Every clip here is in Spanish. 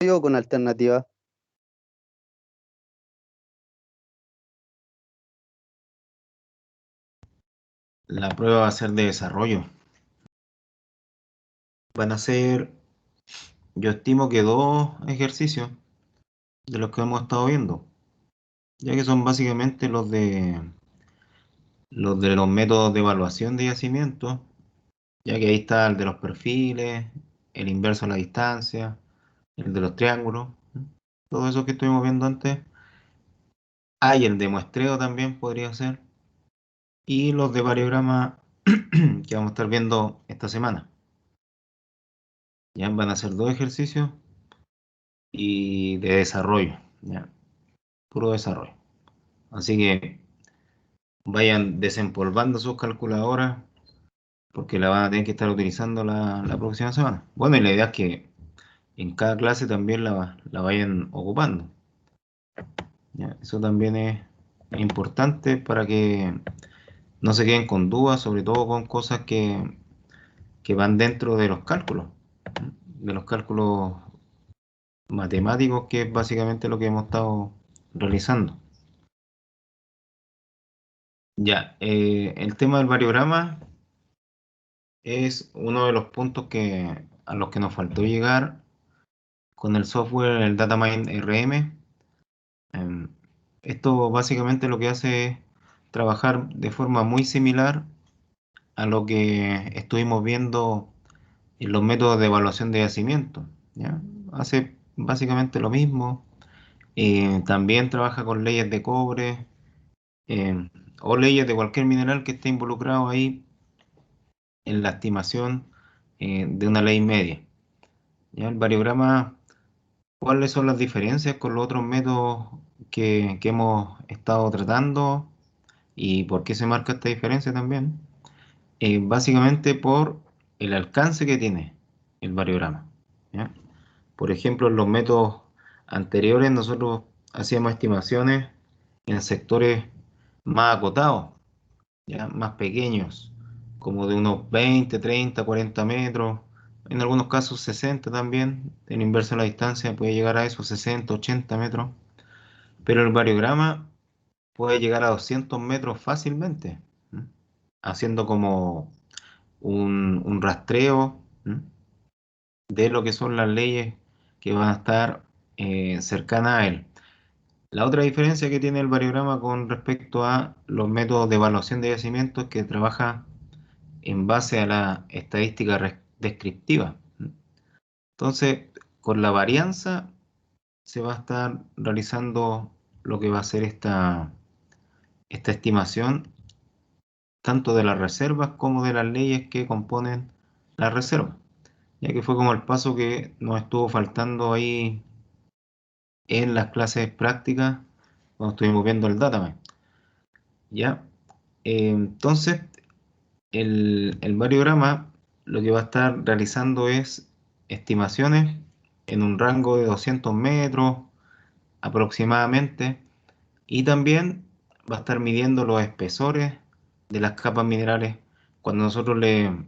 O con alternativa. La prueba va a ser de desarrollo. Van a ser, yo estimo que 2 ejercicios de los que hemos estado viendo, ya que son básicamente los métodos de evaluación de yacimiento, ya que ahí está el de los perfiles, el inverso a la distancia, el de los triángulos, todo eso que estuvimos viendo antes. Hay el de muestreo también podría ser, y los de variograma que vamos a estar viendo esta semana. Ya van a ser 2 ejercicios y de desarrollo, ya, puro desarrollo. Así que vayan desempolvando sus calculadoras porque la van a tener que estar utilizando la próxima semana. Bueno, y la idea es que en cada clase también la vayan ocupando. ¿Ya? Eso también es importante para que no se queden con dudas, sobre todo con cosas que van dentro de los cálculos, ¿sí? De los cálculos matemáticos, que es básicamente lo que hemos estado realizando. Ya, el tema del variograma es uno de los puntos a los que nos faltó llegar con el software, el Datamine RM. Em, Esto básicamente lo que hace es trabajar de forma muy similar a lo que estuvimos viendo en los métodos de evaluación de yacimiento, ¿ya? Hace básicamente lo mismo. También trabaja con leyes de cobre, o leyes de cualquier mineral que esté involucrado ahí en la estimación de una ley media. ¿Ya? El variograma, ¿cuáles son las diferencias con los otros métodos que hemos estado tratando y por qué se marca esta diferencia también? Básicamente por el alcance que tiene el variograma, ¿ya? Por ejemplo, en los métodos anteriores nosotros hacíamos estimaciones en sectores más acotados, ¿ya? Más pequeños, como de unos 20, 30, 40 metros, en algunos casos 60 también, en inverso a la distancia puede llegar a esos 60, 80 metros, pero el variograma puede llegar a 200 metros fácilmente, ¿m? Haciendo como un rastreo, ¿m? De lo que son las leyes que van a estar cercanas a él. La otra diferencia que tiene el variograma con respecto a los métodos de evaluación de yacimientos es que trabaja en base a la estadística descriptiva. Entonces, con la varianza se va a estar realizando lo que va a ser esta estimación tanto de las reservas como de las leyes que componen la reserva, ya que fue como el paso que nos estuvo faltando ahí en las clases prácticas cuando estuvimos viendo el datamap. ¿Ya? Entonces, el variograma lo que va a estar realizando es estimaciones en un rango de 200 metros aproximadamente, y también va a estar midiendo los espesores de las capas minerales cuando nosotros le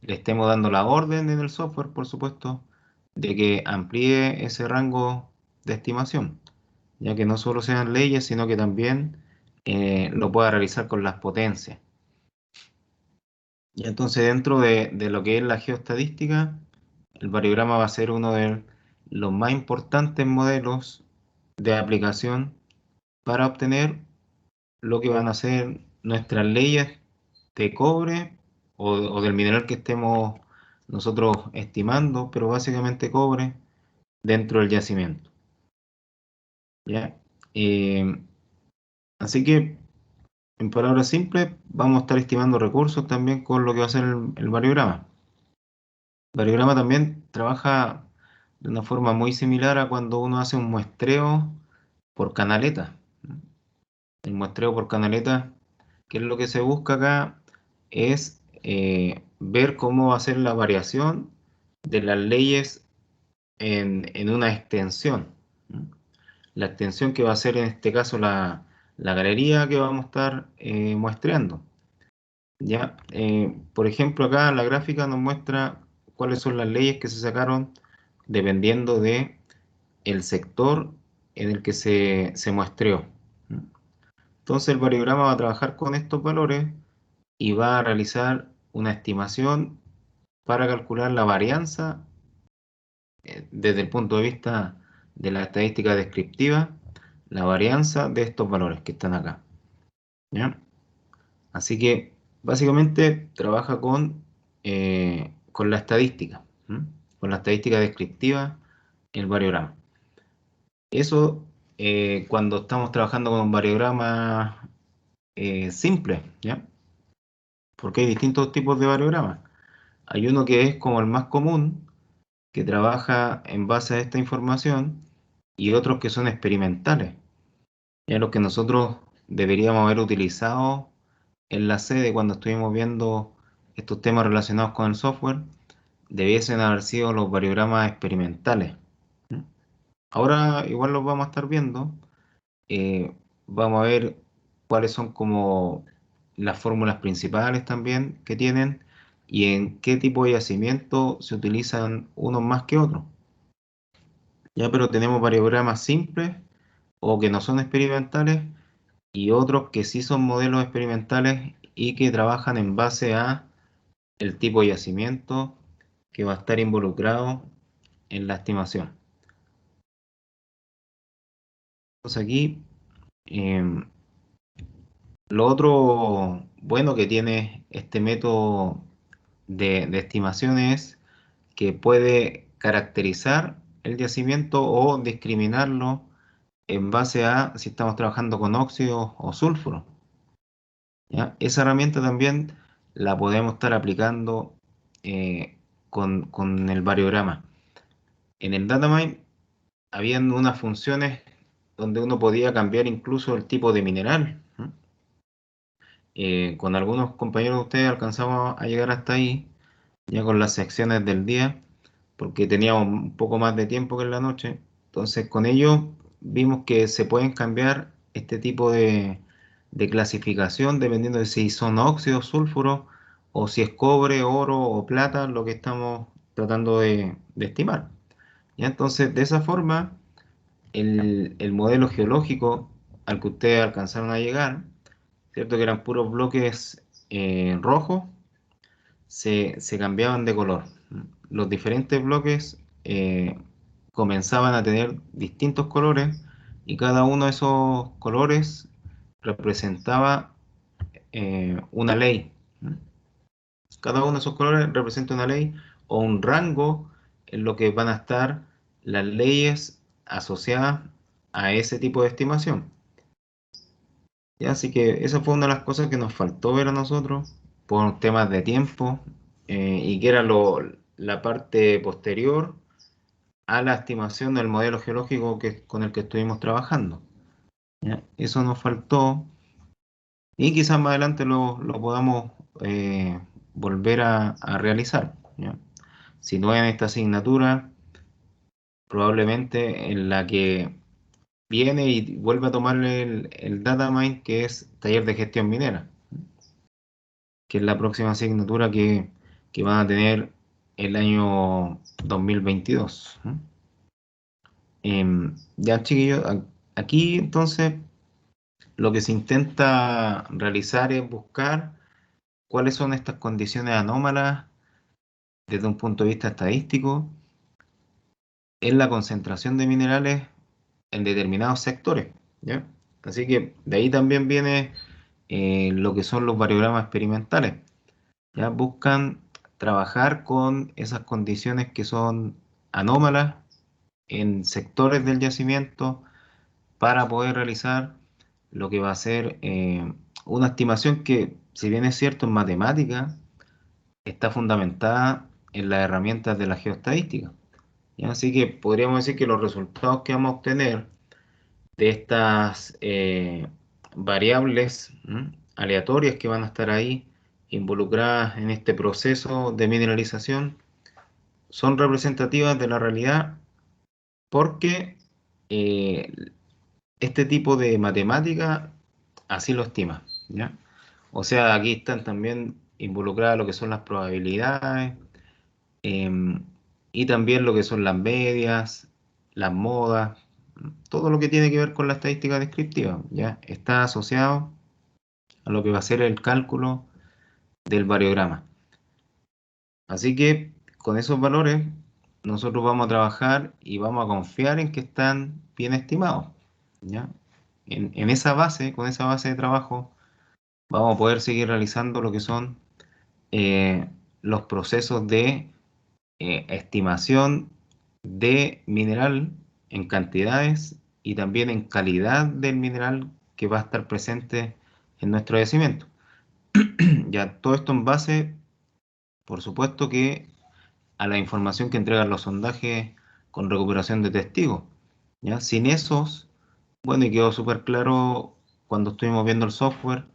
estemos dando la orden en el software, por supuesto, de que amplíe ese rango de estimación, ya que no solo sean leyes, sino que también lo pueda realizar con las potencias. Y entonces dentro de lo que es la geoestadística, el variograma va a ser uno de los más importantes modelos de aplicación para obtener lo que van a ser nuestras leyes de cobre o del mineral que estemos nosotros estimando, pero básicamente cobre dentro del yacimiento. ¿Ya? Eh, Así que, en palabras simples, vamos a estar estimando recursos también con lo que va a ser el variograma. El variograma también trabaja de una forma muy similar a cuando uno hace un muestreo por canaleta. El muestreo por canaleta, que es lo que se busca acá, es ver cómo va a ser la variación de las leyes en una extensión. La extensión que va a ser en este caso la galería que vamos a estar muestreando. ¿Ya? Por ejemplo, acá la gráfica nos muestra cuáles son las leyes que se sacaron dependiendo de el sector en el que se muestreó. Entonces el variograma va a trabajar con estos valores y va a realizar una estimación para calcular la varianza desde el punto de vista de la estadística descriptiva, la varianza de estos valores que están acá. ¿Ya? Así que básicamente trabaja con la estadística, ¿m? Con la estadística descriptiva, el variograma. Eso cuando estamos trabajando con un variograma simple, ¿ya? Porque hay distintos tipos de variogramas. Hay uno que es como el más común, que trabaja en base a esta información, y otros que son experimentales, ya los que nosotros deberíamos haber utilizado en la sede cuando estuvimos viendo estos temas relacionados con el software, debiesen haber sido los variogramas experimentales. ¿Mm? Ahora igual los vamos a estar viendo, vamos a ver cuáles son como las fórmulas principales también que tienen y en qué tipo de yacimiento se utilizan unos más que otros. Ya, pero tenemos variogramas simples o que no son experimentales y otros que sí son modelos experimentales y que trabajan en base a el tipo de yacimiento que va a estar involucrado en la estimación. Entonces aquí, em, lo otro bueno que tiene este método de estimación es que puede caracterizar el yacimiento o discriminarlo en base a si estamos trabajando con óxido o sulfuro. ¿Ya? Esa herramienta también la podemos estar aplicando con el variograma. En el datamine habían unas funciones donde uno podía cambiar incluso el tipo de mineral. ¿No? Con algunos compañeros de ustedes alcanzamos a llegar hasta ahí, ya con las secciones del día, porque teníamos un poco más de tiempo que en la noche. Entonces, con ello vimos que se pueden cambiar este tipo de clasificación dependiendo de si son óxidos, sulfuros, o si es cobre, oro o plata, lo que estamos tratando de estimar. ¿Ya? Entonces, de esa forma, el modelo geológico al que ustedes alcanzaron a llegar, ¿cierto? Que eran puros bloques rojos, se cambiaban de color. Los diferentes bloques comenzaban a tener distintos colores y cada uno de esos colores representaba una ley. Cada uno de esos colores representa una ley o un rango en lo que van a estar las leyes asociadas a ese tipo de estimación. ¿Ya? Así que esa fue una de las cosas que nos faltó ver a nosotros por temas de tiempo y que era la parte posterior a la estimación del modelo geológico con el que estuvimos trabajando. ¿Ya? Eso nos faltó y quizás más adelante lo podamos volver a realizar. ¿Ya? Si no en esta asignatura, probablemente en la que viene y vuelve a tomar el Datamine, que es taller de gestión minera, que es la próxima asignatura que van a tener el año 2022. ¿No? Ya, chiquillos, aquí entonces lo que se intenta realizar es buscar cuáles son estas condiciones anómalas desde un punto de vista estadístico en la concentración de minerales en determinados sectores. ¿Ya? Así que de ahí también viene lo que son los variogramas experimentales. ¿Ya? Buscan trabajar con esas condiciones que son anómalas en sectores del yacimiento para poder realizar lo que va a ser una estimación que, si bien es cierto en matemática, está fundamentada en las herramientas de la geoestadística. ¿Ya? Así que podríamos decir que los resultados que vamos a obtener de estas variables aleatorias que van a estar ahí involucradas en este proceso de mineralización son representativas de la realidad porque eh, este tipo de matemática así lo estima, ¿ya? O sea, aquí están también involucradas lo que son las probabilidades em, y también lo que son las medias las modas, todo lo que tiene que ver con la estadística descriptiva, ¿ya? Está asociado a lo que va a ser el cálculo del variograma. Así que con esos valores nosotros vamos a trabajar y vamos a confiar en que están bien estimados, ¿ya? En esa base, con esa base de trabajo, vamos a poder seguir realizando lo que son eh, los procesos de estimación de mineral en cantidades y también en calidad del mineral que va a estar presente en nuestro yacimiento. Ya todo esto en base, por supuesto que a la información que entregan los sondajes con recuperación de testigos. ¿Ya? Sin esos, bueno, y quedó súper claro cuando estuvimos viendo el software,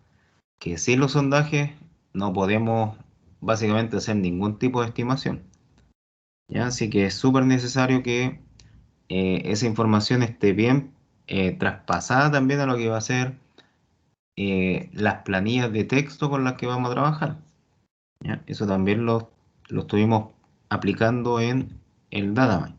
que sin los sondajes no podemos básicamente hacer ningún tipo de estimación. ¿Ya? Así que es súper necesario que esa información esté bien traspasada también a lo que va a ser las planillas de texto con las que vamos a trabajar. ¿Ya? Eso también lo estuvimos aplicando en el Datamine.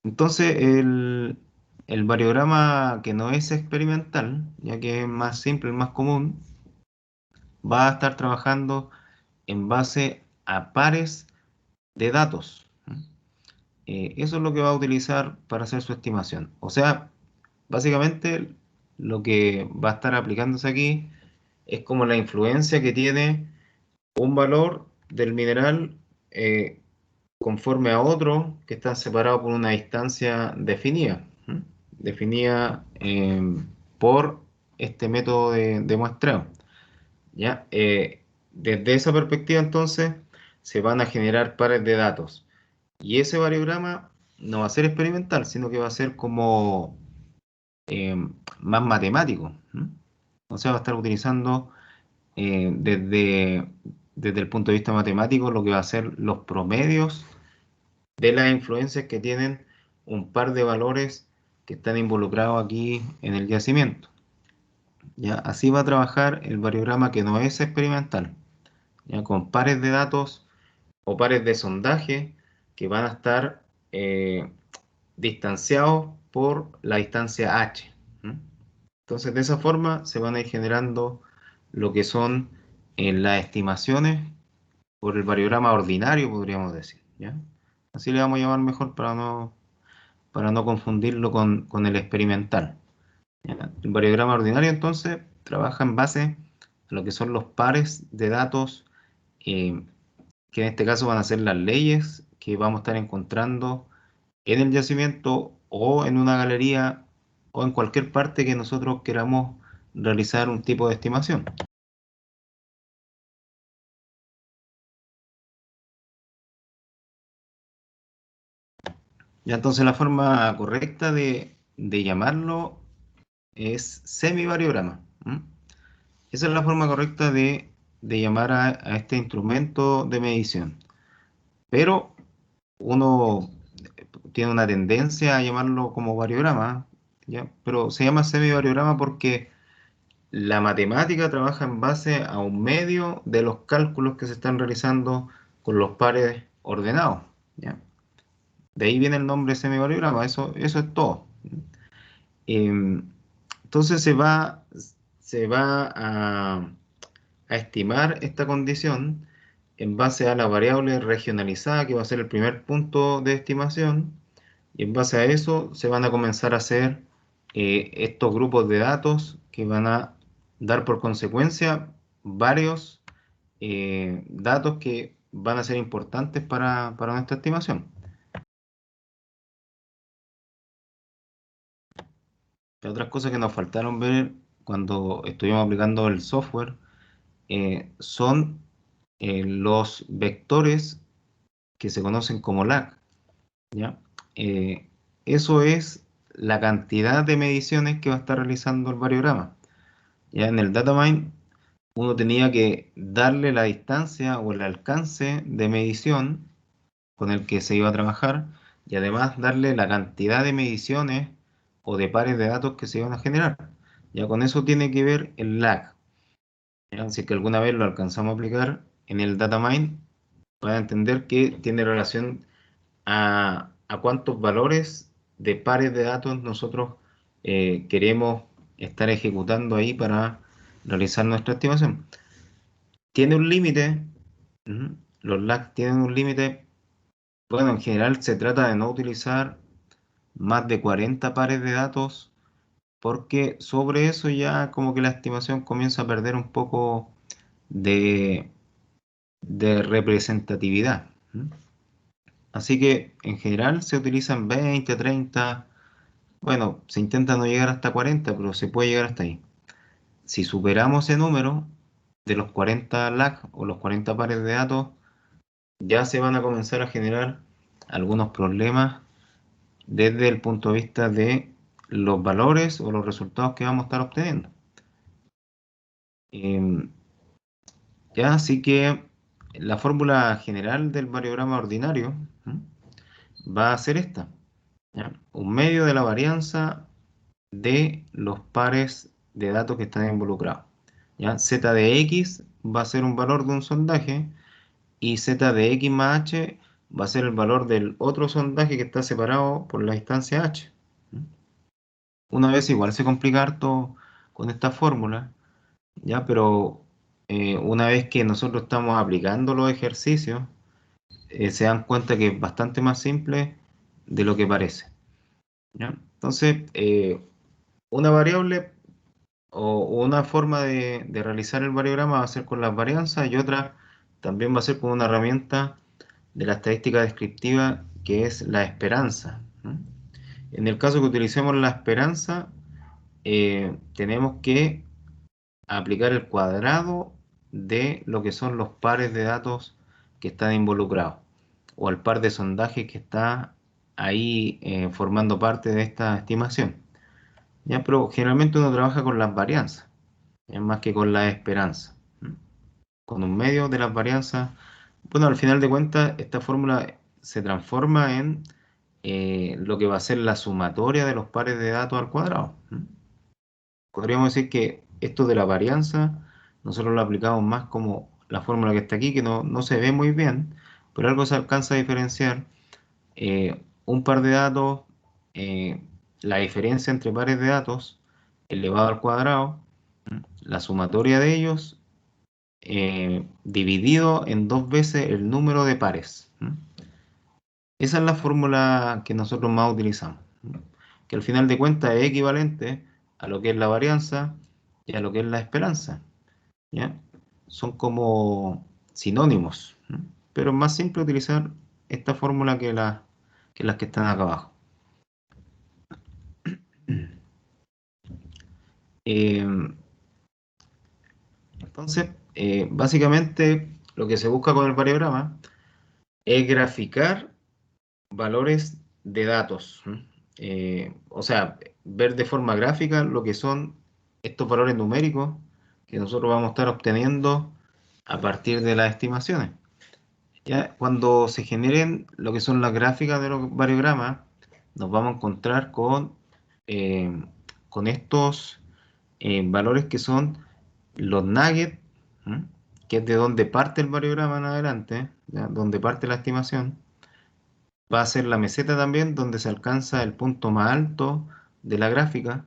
Entonces, el variograma que no es experimental, ya que es más simple, más común, va a estar trabajando en base a pares de datos. Eso es lo que va a utilizar para hacer su estimación. O sea, básicamente lo que va a estar aplicándose aquí es como la influencia que tiene un valor del mineral conforme a otro que están separados por una distancia definida, ¿m? Definida por este método de muestreo. ¿Ya? Desde esa perspectiva, entonces, se van a generar pares de datos. Y ese variograma no va a ser experimental, sino que va a ser como eh, más matemático. ¿M? O sea, va a estar utilizando desde el punto de vista matemático lo que va a ser los promedios de las influencias que tienen un par de valores que están involucrados aquí en el yacimiento. ¿Ya? Así va a trabajar el variograma que no es experimental, ¿ya? Con pares de datos o pares de sondaje que van a estar distanciados por la distancia h. ¿M? Entonces, de esa forma se van a ir generando lo que son las estimaciones por el variograma ordinario, podríamos decir, ¿ya? Así le vamos a llamar mejor para no confundirlo con el experimental, ¿ya? El variograma ordinario, entonces, trabaja en base a lo que son los pares de datos, eh, que en este caso van a ser las leyes que vamos a estar encontrando en el yacimiento o en una galería o en cualquier parte que nosotros queramos realizar un tipo de estimación. Ya, entonces la forma correcta de llamarlo es semivariograma. ¿M? Esa es la forma correcta de llamar a este instrumento de medición. Pero uno tiene una tendencia a llamarlo como variograma, ¿ya? Pero se llama semivariograma porque la matemática trabaja en base a un medio de los cálculos que se están realizando con los pares ordenados, ¿ya? De ahí viene el nombre semivariograma, eso es todo. Entonces se va a estimar esta condición en base a la variable regionalizada, que va a ser el primer punto de estimación, y en base a eso se van a comenzar a hacer estos grupos de datos que van a dar por consecuencia varios datos que van a ser importantes para nuestra estimación. Otras cosas que nos faltaron ver cuando estuvimos aplicando el software son los vectores que se conocen como lag, ¿ya? Eso es la cantidad de mediciones que va a estar realizando el variograma. Ya en el datamine uno tenía que darle la distancia o el alcance de medición con el que se iba a trabajar y además darle la cantidad de mediciones o de pares de datos que se iban a generar. Ya con eso tiene que ver el lag. ¿Ya? Si es que alguna vez lo alcanzamos a aplicar en el datamine, van a entender que tiene relación a cuántos valores de pares de datos nosotros queremos estar ejecutando ahí para realizar nuestra estimación. Tiene un límite, los lags tienen un límite. Bueno, en general se trata de no utilizar más de 40 pares de datos, porque sobre eso ya como que la estimación comienza a perder un poco de, de representatividad. Así que en general se utilizan 20, 30, bueno, se intenta no llegar hasta 40, pero se puede llegar hasta ahí. Si superamos ese número de los 40 lag o los 40 pares de datos, ya se van a comenzar a generar algunos problemas desde el punto de vista de los valores o los resultados que vamos a estar obteniendo. Em, ya, así que la fórmula general del variograma ordinario va a ser esta, ¿ya? Un medio de la varianza de los pares de datos que están involucrados, ¿ya? Z de X va a ser un valor de un sondaje y Z de X más H va a ser el valor del otro sondaje que está separado por la distancia H. Una vez igual se complica harto con esta fórmula, ¿ya? Pero una vez que nosotros estamos aplicando los ejercicios, se dan cuenta que es bastante más simple de lo que parece, ¿ya? Entonces, una variable o una forma de realizar el variograma va a ser con las varianzas y otra también va a ser con una herramienta de la estadística descriptiva que es la esperanza. En el caso que utilicemos la esperanza, tenemos que aplicar el cuadrado de lo que son los pares de datos que están involucrados o al par de sondajes que está ahí formando parte de esta estimación. ¿Ya? Pero generalmente uno trabaja con las varianzas, es más que con la esperanza. Con un medio de las varianzas, bueno, al final de cuentas, esta fórmula se transforma en lo que va a ser la sumatoria de los pares de datos al cuadrado. Podríamos decir que esto de la varianza, nosotros lo aplicamos más como la fórmula que está aquí, que no se ve muy bien, pero algo se alcanza a diferenciar. Un par de datos, eh, la diferencia entre pares de datos elevado al cuadrado, la sumatoria de ellos dividido en dos veces el número de pares. Esa es la fórmula que nosotros más utilizamos, que al final de cuentas es equivalente a lo que es la varianza y a lo que es la esperanza, ¿ya? Son como sinónimos, pero es más simple utilizar esta fórmula que las que están acá abajo. Eh, entonces, básicamente lo que se busca con el variograma es graficar valores de datos. O sea, ver de forma gráfica lo que son estos valores numéricos que nosotros vamos a estar obteniendo a partir de las estimaciones. Ya, cuando se generen lo que son las gráficas de los variogramas, nos vamos a encontrar eh, con estos valores que son los nuggets, ¿m? Que es de donde parte el variograma en adelante, ¿ya? Donde parte la estimación. Va a ser la meseta también, donde se alcanza el punto más alto de la gráfica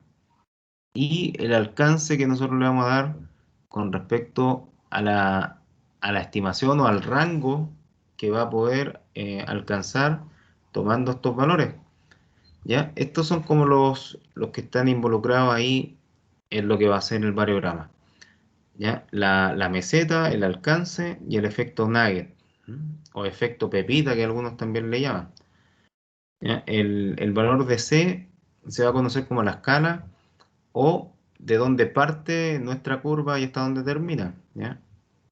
y el alcance que nosotros le vamos a dar con respecto a la estimación o al rango que va a poder alcanzar tomando estos valores. ¿Ya? Estos son como los que están involucrados ahí en lo que va a ser el variograma. ¿Ya? La meseta, el alcance y el efecto nugget, o efecto pepita que algunos también le llaman. ¿Ya? El valor de C se va a conocer como la escala o de dónde parte nuestra curva y hasta dónde termina, ¿ya?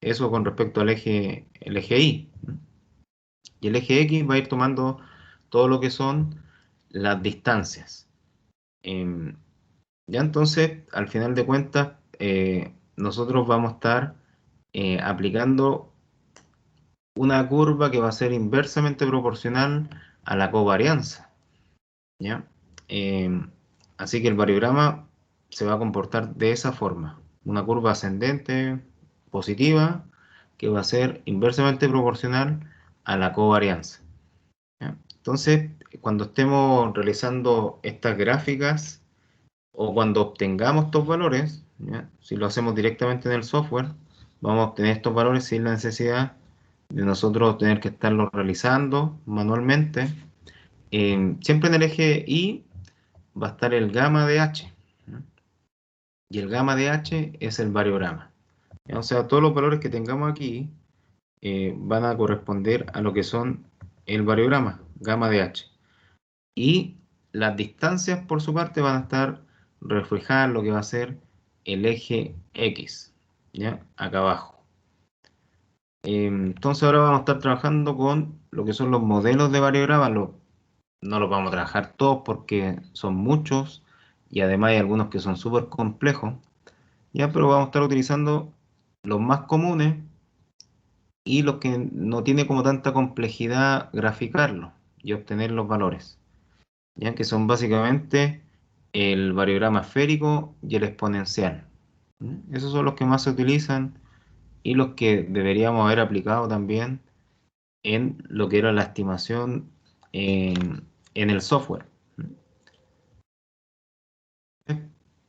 Eso con respecto el eje Y. Y el eje X va a ir tomando todo lo que son las distancias. Em, ya entonces, al final de cuentas, nosotros vamos a estar aplicando una curva que va a ser inversamente proporcional a la covarianza, ¿ya? Así que el variograma se va a comportar de esa forma, una curva ascendente positiva que va a ser inversamente proporcional a la covarianza, ¿ya? Entonces, cuando estemos realizando estas gráficas o cuando obtengamos estos valores, ¿ya? Si lo hacemos directamente en el software, vamos a obtener estos valores sin la necesidad de nosotros tener que estarlos realizando manualmente. Siempre en el eje Y va a estar el gamma de H, ¿ya? Y el gamma de H es el variograma, ¿ya? O sea, todos los valores que tengamos aquí van a corresponder a lo que son el variograma, gamma de H. Y las distancias, por su parte, van a estar reflejadas en lo que va a ser el eje X, ¿ya? Acá abajo. Entonces ahora vamos a estar trabajando con lo que son los modelos de variograma. No los vamos a trabajar todos porque son muchos y además hay algunos que son súper complejos, ¿ya? Pero vamos a estar utilizando los más comunes y los que no tiene como tanta complejidad graficarlos y obtener los valores, ¿ya? Que son básicamente el variograma esférico y el exponencial. Esos son los que más se utilizan y los que deberíamos haber aplicado también en lo que era la estimación en el software.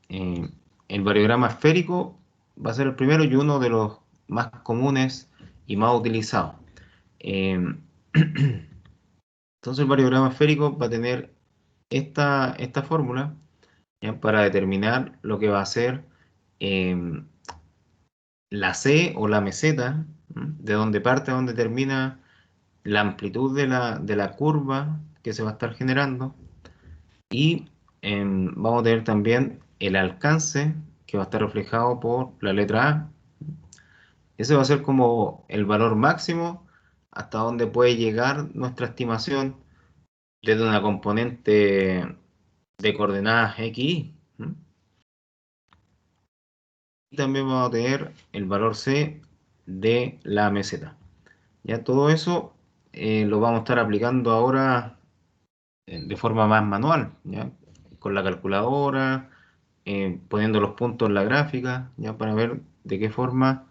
Eh, el variograma esférico va a ser el primero y uno de los más comunes y más utilizados. Eh, entonces el variograma esférico va a tener esta fórmula, ¿ya? Para determinar lo que va a ser eh, la C o la meseta, de donde parte a donde termina la amplitud de la curva que se va a estar generando. Y vamos a tener también el alcance que va a estar reflejado por la letra A. Ese va a ser como el valor máximo hasta donde puede llegar nuestra estimación desde una componente de coordenadas x, y. Y también vamos a tener el valor C de la meseta. Ya todo eso lo vamos a estar aplicando ahora de forma más manual, ¿ya? Con la calculadora, poniendo los puntos en la gráfica, ya para ver de qué forma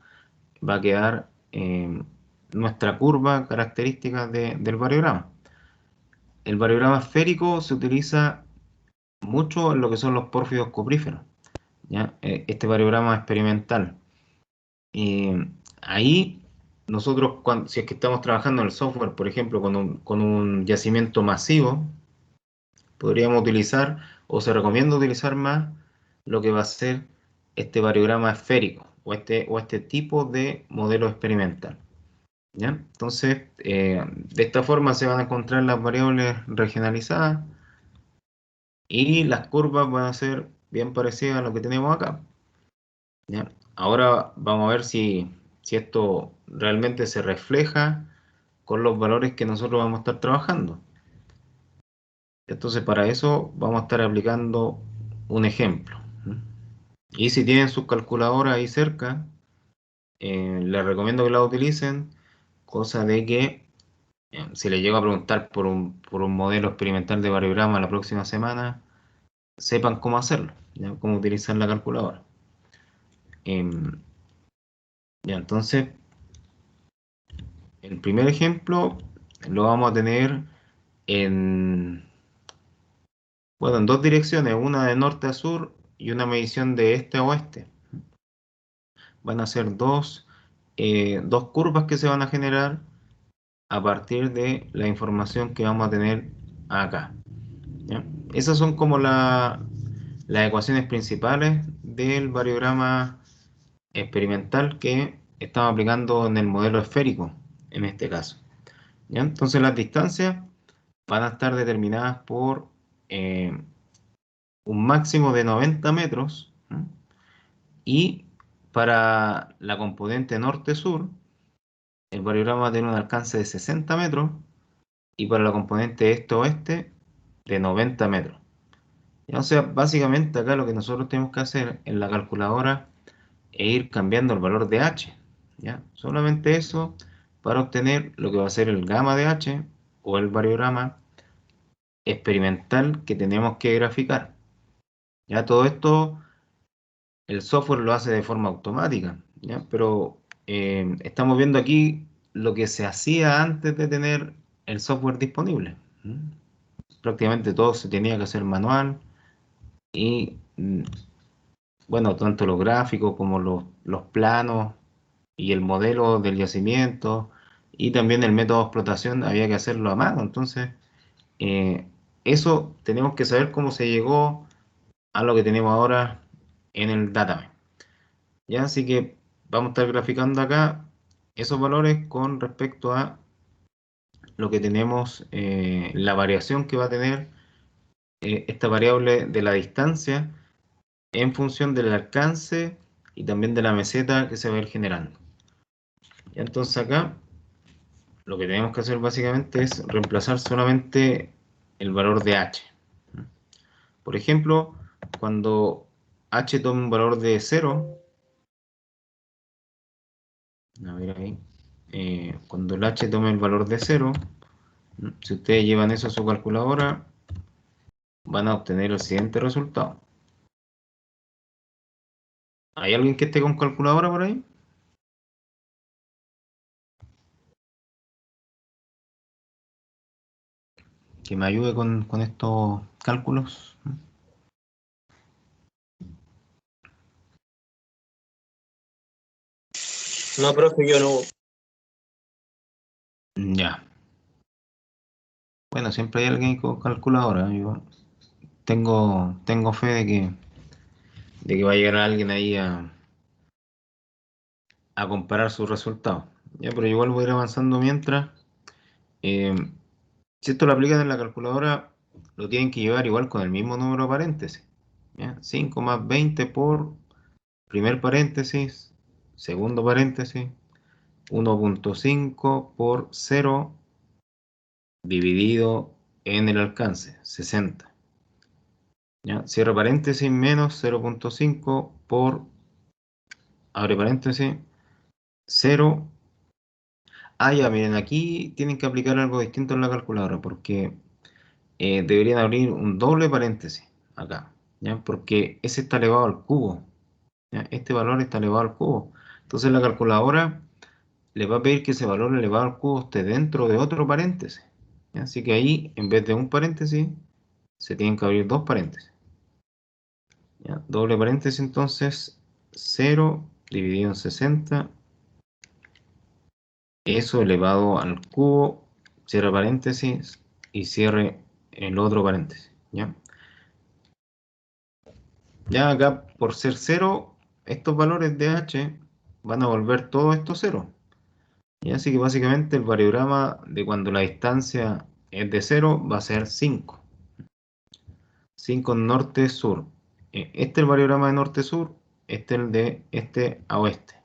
va a quedar nuestra curva característica del variograma. El variograma esférico se utiliza mucho en lo que son los pórfidos cupríferos, ¿ya? Este variograma experimental. Ahí nosotros, si es que estamos trabajando en el software, por ejemplo, con un yacimiento masivo, podríamos utilizar, o se recomienda utilizar más, lo que va a ser este variograma esférico o este tipo de modelo experimental, ¿ya? Entonces, de esta forma se van a encontrar las variables regionalizadas y las curvas van a ser bien parecidas a lo que tenemos acá, ¿ya? Ahora vamos a ver si esto realmente se refleja con los valores que nosotros vamos a estar trabajando. Entonces, para eso vamos a estar aplicando un ejemplo. Y si tienen sus calculadoras ahí cerca, les recomiendo que la utilicen, cosa de que si les llego a preguntar por un modelo experimental de variograma la próxima semana, sepan cómo hacerlo, ¿ya? Cómo utilizar la calculadora. Em, ya, entonces, el primer ejemplo lo vamos a tener en, bueno, en dos direcciones, una de norte a sur y una medición de este a oeste. Van a ser dos curvas que se van a generar a partir de la información que vamos a tener acá, ¿ya? Esas son como las ecuaciones principales del variograma experimental que estamos aplicando en el modelo esférico, en este caso, ¿ya? Entonces las distancias van a estar determinadas por un máximo de 90 metros, ¿no? Y para la componente norte-sur, el variograma va a tener un alcance de 60 metros y para la componente este-oeste de 90 metros. Ya, o sea, básicamente acá lo que nosotros tenemos que hacer en la calculadora es ir cambiando el valor de h, ¿ya? Solamente eso para obtener lo que va a ser el gamma de h o el variograma experimental que tenemos que graficar. Ya todo esto el software lo hace de forma automática, ¿ya? Pero estamos viendo aquí lo que se hacía antes de tener el software disponible, Prácticamente todo se tenía que hacer manual y, bueno, tanto los gráficos como los planos y el modelo del yacimiento y también el método de explotación había que hacerlo a mano. Entonces, eh, eso tenemos que saber cómo se llegó a lo que tenemos ahora en el datamine. Ya, así que vamos a estar graficando acá esos valores con respecto a lo que tenemos, la variación que va a tener esta variable de la distancia en función del alcance y también de la meseta que se va a ir generando. Y entonces acá lo que tenemos que hacer básicamente es reemplazar solamente el valor de h. Por ejemplo, cuando h tome un valor de 0, a ver ahí, cuando el h tome el valor de 0, si ustedes llevan eso a su calculadora, van a obtener el siguiente resultado. ¿Hay alguien que esté con calculadora por ahí? Que me ayude con estos cálculos. No, profe, yo no. Ya. Bueno, siempre hay alguien con calculadora. Yo tengo fe de que va a llegar alguien ahí a comparar sus resultados. Ya, pero igual voy a ir avanzando mientras. Eh, si esto lo aplican en la calculadora, lo tienen que llevar igual con el mismo número de paréntesis. ¿Ya? 5 más 20 por primer paréntesis, segundo paréntesis, 1.5 por 0 dividido en el alcance, 60. ¿Ya? Cierre paréntesis menos 0.5 por, abre paréntesis, 0. Ah, ya, miren, aquí tienen que aplicar algo distinto en la calculadora porque deberían abrir un doble paréntesis acá, ¿ya? Porque ese está elevado al cubo, ¿ya? Este valor está elevado al cubo. Entonces la calculadora le va a pedir que ese valor elevado al cubo esté dentro de otro paréntesis, ¿ya? Así que ahí, en vez de un paréntesis, se tienen que abrir dos paréntesis, ¿ya? Doble paréntesis, entonces, 0 dividido en 60, eso elevado al cubo, cierre paréntesis y cierre el otro paréntesis, ¿ya? Ya acá, por ser 0, estos valores de h van a volver todo esto 0. Y así que básicamente el variograma de cuando la distancia es de 0 va a ser 5. 5 norte-sur. Este es el variograma de norte-sur, este es el de este a oeste.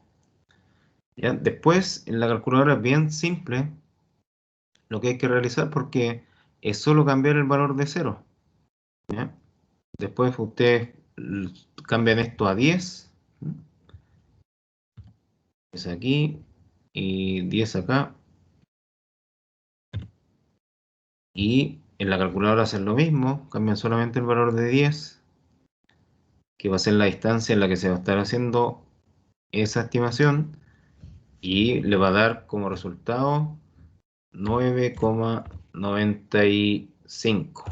¿Ya? Después, en la calculadora es bien simple lo que hay que realizar porque es solo cambiar el valor de 0. ¿Ya? Después ustedes cambian esto a 10. Es aquí y 10 acá. Y en la calculadora hacen lo mismo, cambian solamente el valor de 10, que va a ser la distancia en la que se va a estar haciendo esa estimación, y le va a dar como resultado 9,95.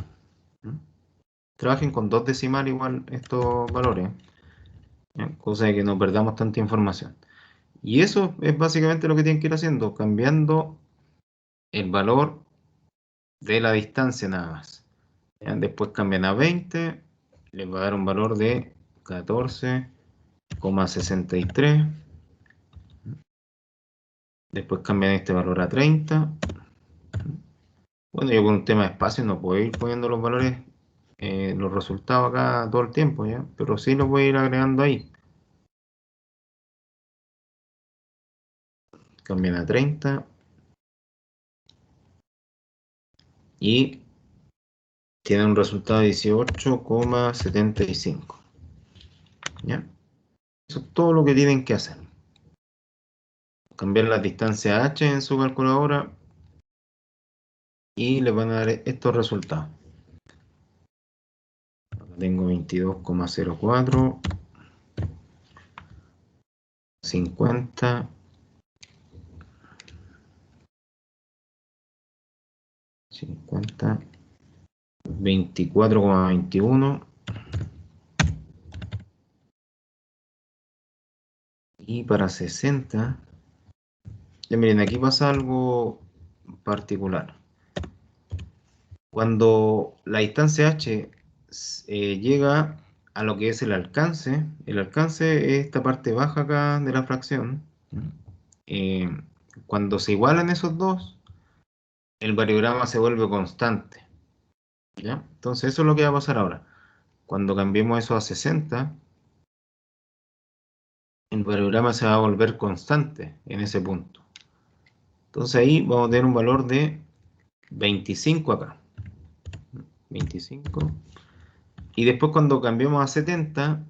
Trabajen con dos decimales igual estos valores, ¿ya? Cosa de que no perdamos tanta información. Y eso es básicamente lo que tienen que ir haciendo, cambiando el valor de la distancia nada más. ¿Ya? Después cambian a 20, les va a dar un valor de 14,63. Después cambian este valor a 30. Bueno, yo con un tema de espacio no puedo ir poniendo los valores, los resultados acá todo el tiempo, ¿ya? Pero sí los voy a ir agregando ahí. Cambian a 30 y tienen un resultado de 18,75. ¿Ya? Eso es todo lo que tienen que hacer. Cambiar la distancia h en su calculadora y les van a dar estos resultados. Acá tengo 22,04, 50, 50, 24,21. Y para 60, ya miren, aquí pasa algo particular. Cuando la distancia h llega a lo que es el alcance es esta parte baja acá de la fracción. Eh, Cuando se igualan esos dos, el variograma se vuelve constante, ¿ya? Entonces eso es lo que va a pasar ahora. Cuando cambiemos eso a 60, el variograma se va a volver constante en ese punto. Entonces ahí vamos a tener un valor de 25 acá. 25. Y después cuando cambiemos a 70,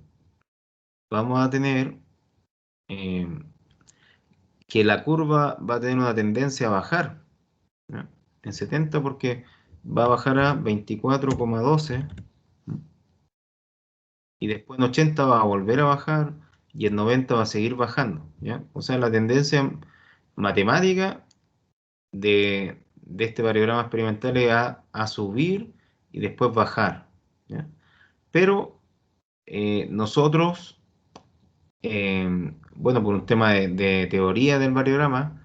vamos a tener eh, que la curva va a tener una tendencia a bajar, ¿ya? En 70 porque va a bajar a 24,12 y después en 80 va a volver a bajar y en 90 va a seguir bajando, ¿ya? O sea, la tendencia matemática de este variograma experimental es a subir y después bajar, ¿ya? Pero nosotros, bueno, por un tema de teoría del variograma,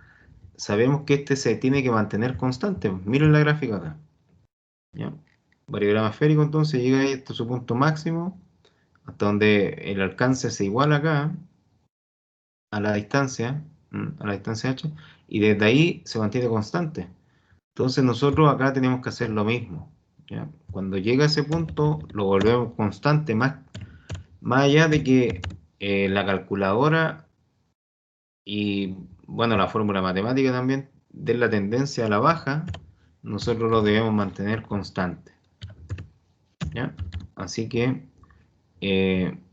sabemos que este se tiene que mantener constante. Miren la gráfica acá, ¿ya? Variograma esférico, entonces llega ahí hasta su punto máximo, hasta donde el alcance se iguala acá a la distancia, a la distancia h, y desde ahí se mantiene constante. Entonces nosotros acá tenemos que hacer lo mismo, ¿ya? Cuando llega a ese punto lo volvemos constante, más allá de que la calculadora y bueno, la fórmula matemática también de la tendencia a la baja, nosotros lo debemos mantener constante, ¿ya? Así que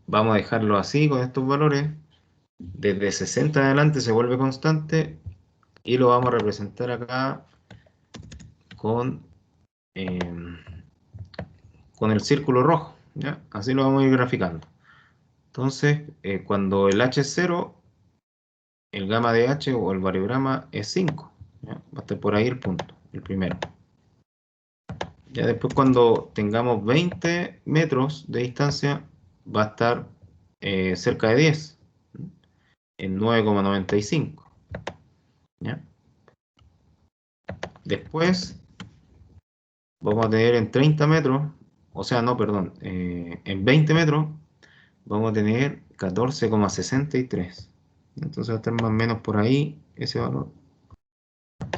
vamos a dejarlo así con estos valores. Desde 60 en adelante se vuelve constante y lo vamos a representar acá con, eh, con el círculo rojo, ¿ya? Así lo vamos a ir graficando. Entonces, cuando el h es 0, el gamma de h o el variograma es 5, ¿ya? Va a estar por ahí el punto, el primero. Ya después cuando tengamos 20 metros de distancia va a estar cerca de 10, en 9,95, ¿ya? Después vamos a tener en 30 metros, o sea, no, perdón, en 20 metros vamos a tener 14,63. Entonces va a estar más o menos por ahí ese valor.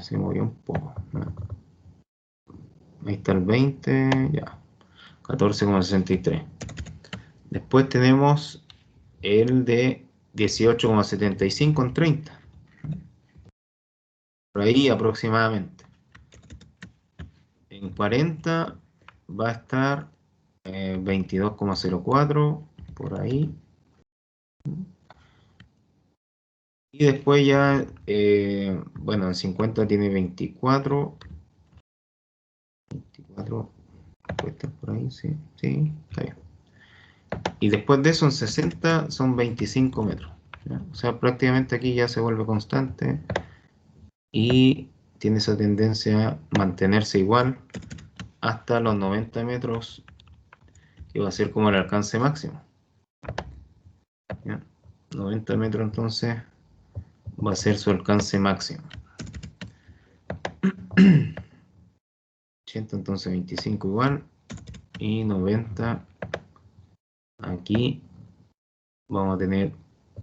Se movió un poco, ¿no? Ahí está el 20, ya, 14,63. Después tenemos el de 18,75 en 30. Por ahí aproximadamente. En 40 va a estar 22,04 por ahí. Y después ya, bueno, en 50 tiene 24. 24, puede estar por ahí, sí, sí, está bien. Y después de eso en 60 son 25 metros, ¿ya? O sea, prácticamente aquí ya se vuelve constante y tiene esa tendencia a mantenerse igual hasta los 90 metros, que va a ser como el alcance máximo, ¿ya? 90 metros entonces va a ser su alcance máximo. 80 entonces 25 igual y 90 aquí vamos a tener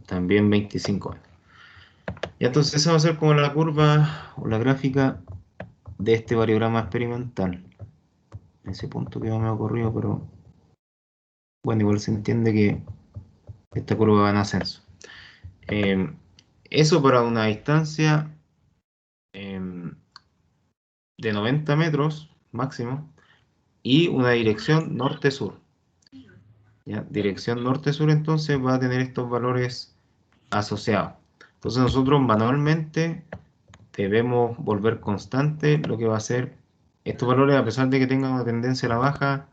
también 25 metros. Y entonces esa va a ser como la curva o la gráfica de este variograma experimental. Ese punto que no me ha ocurrido, pero bueno, igual se entiende que esta curva va en ascenso. Eso para una distancia de 90 metros máximo y una dirección norte-sur. ¿Ya? Dirección norte-sur entonces va a tener estos valores asociados. Entonces nosotros manualmente debemos volver constante lo que va a ser estos valores, a pesar de que tengan una tendencia a la baja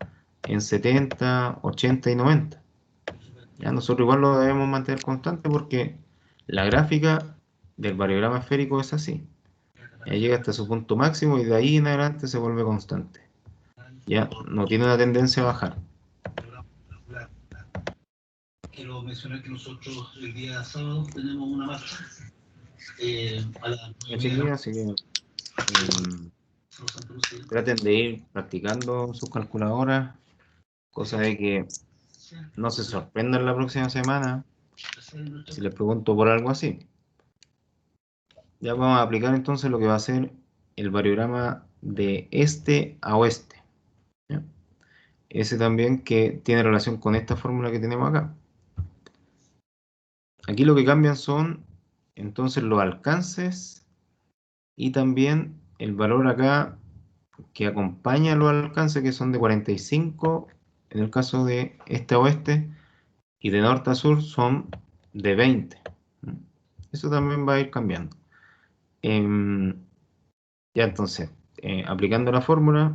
en 70, 80 y 90. ¿Ya? Nosotros igual lo debemos mantener constante porque la gráfica del variograma esférico es así. Ya llega hasta su punto máximo y de ahí en adelante se vuelve constante. Ya no tiene una tendencia a bajar. Quiero mencionar que nosotros el día sábado tenemos una marcha a las 9:30 Chiquillos, así que traten de ir practicando sus calculadoras, cosa de que no se sorprendan la próxima semana si les pregunto por algo así. Ya vamos a aplicar entonces lo que va a ser el variograma de este a oeste. ¿Ya? Ese también que tiene relación con esta fórmula que tenemos acá. Aquí lo que cambian son entonces los alcances y también el valor acá que acompaña los alcances, que son de 45 en el caso de este a oeste, y de norte a sur son de 20. Eso también va a ir cambiando. Ya entonces, aplicando la fórmula,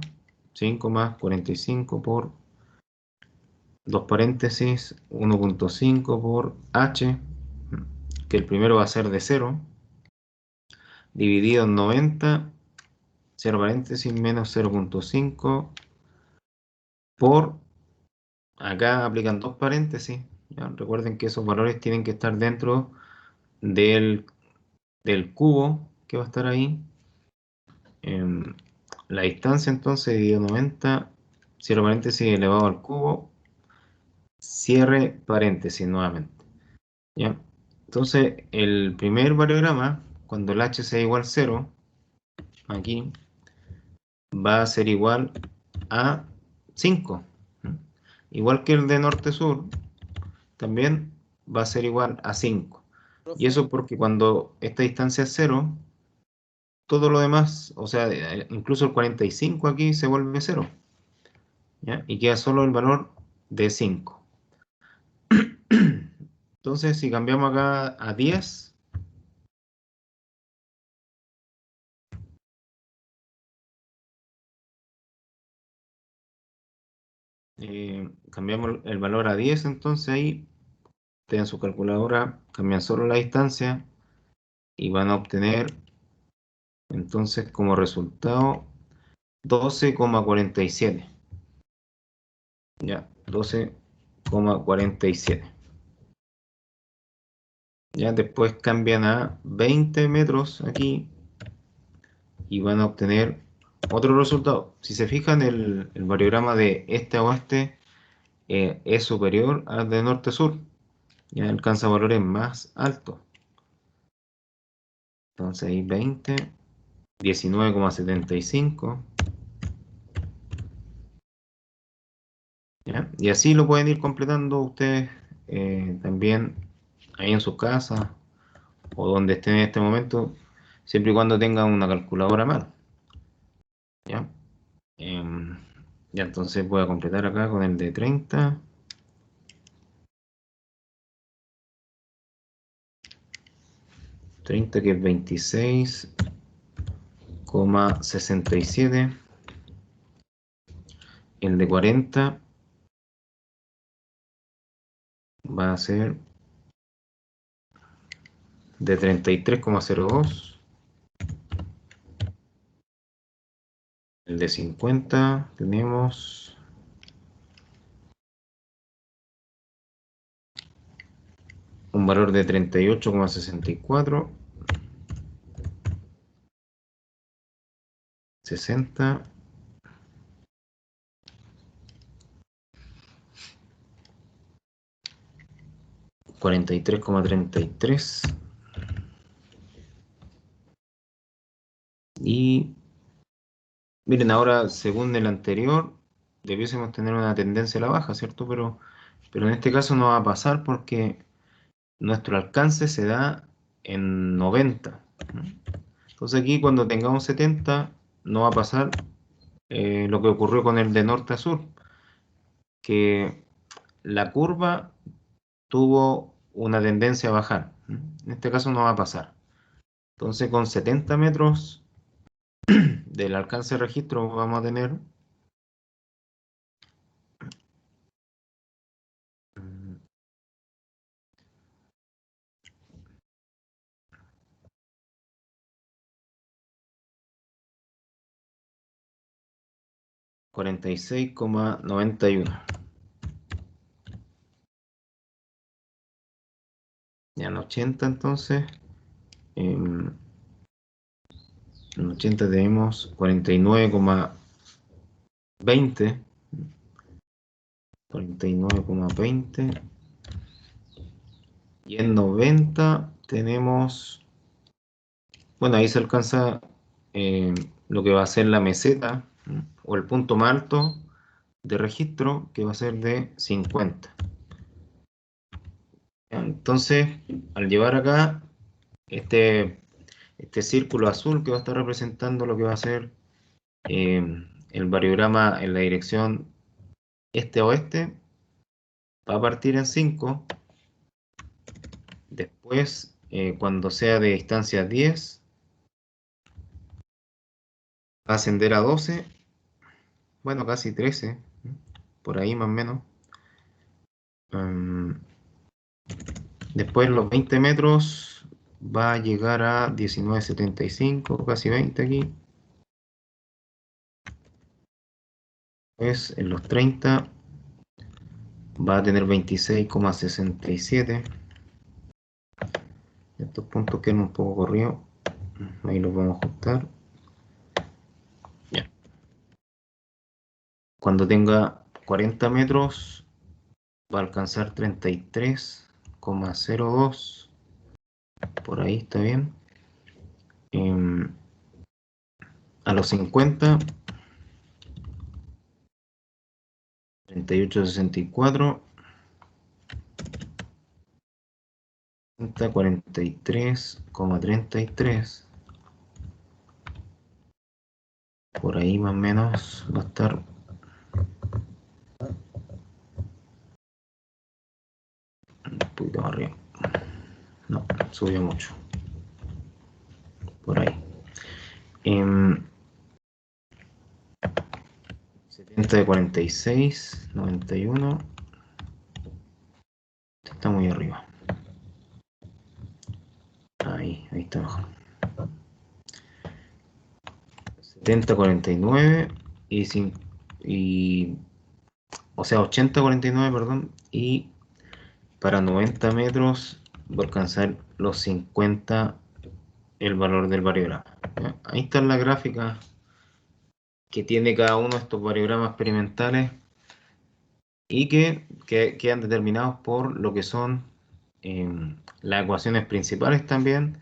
5 más 45 por 2 paréntesis, 1.5 por h, que el primero va a ser de 0, dividido en 90, 0 paréntesis, menos 0.5 por, acá aplican 2 paréntesis. ¿Ya? Recuerden que esos valores tienen que estar dentro del cubo que va a estar ahí. La distancia entonces dividido 90, cierre paréntesis elevado al cubo, cierre paréntesis nuevamente. ¿Ya? Entonces el primer variograma, cuando el h sea igual a 0, aquí va a ser igual a 5. Igual que el de norte-sur, también va a ser igual a 5. Y eso porque cuando esta distancia es 0, todo lo demás, o sea, incluso el 45 aquí se vuelve 0. ¿Ya? Y queda solo el valor de 5. Entonces, si cambiamos acá a 10, cambiamos el valor a 10, entonces ahí en su calculadora, cambian solo la distancia y van a obtener entonces como resultado 12,47. Ya, 12,47. Ya después cambian a 20 metros aquí y van a obtener otro resultado. Si se fijan, el variograma de este a oeste es superior al de norte a sur. Ya alcanza valores más altos. Entonces ahí 20, 19,75. ¿Ya? Y así lo pueden ir completando ustedes también ahí en sus casas o donde estén en este momento, siempre y cuando tengan una calculadora a mano. ¿Ya? Em, ya entonces voy a completar acá con el de 30. 30 que es 26,67. El de 40 va a ser de 33,02. El de 50 tenemos un valor de 38,64. 60. 43,33. Y miren, ahora según el anterior, debiésemos tener una tendencia a la baja, ¿cierto? Pero en este caso no va a pasar porque nuestro alcance se da en 90. Entonces aquí cuando tengamos 70 no va a pasar lo que ocurrió con el de norte a sur, que la curva tuvo una tendencia a bajar. En este caso no va a pasar. Entonces con 70 metros del alcance de registro vamos a tener 46,91. Ya en 80 entonces. En 80 tenemos 49,20. 49,20. Y en 90 tenemos, bueno, ahí se alcanza lo que va a ser la meseta o el punto más alto de registro, que va a ser de 50. Entonces, al llevar acá este círculo azul que va a estar representando lo que va a ser el variograma en la dirección este-oeste, va a partir en 5. Después, cuando sea de distancia 10, va a ascender a 12, bueno, casi 13, por ahí más o menos. Después los 20 metros va a llegar a 19,75, casi 20 aquí. Pues en los 30 va a tener 26,67. Estos puntos quedan un poco corridos, ahí los vamos a ajustar. Ya. Cuando tenga 40 metros va a alcanzar 33,02, por ahí está bien. A los 50, 38,64, 43,33, por ahí más o menos va a estar. Un poquito más arriba, no, subió mucho, por ahí. 70 de 46, 91, está muy arriba. Ahí está mejor. 70, 49 o sea, 80, 49, perdón, y para 90 metros va a alcanzar los 50 el valor del variograma. ¿Ya? Ahí está la gráfica que tiene cada uno de estos variogramas experimentales y que quedan determinados por lo que son las ecuaciones principales también,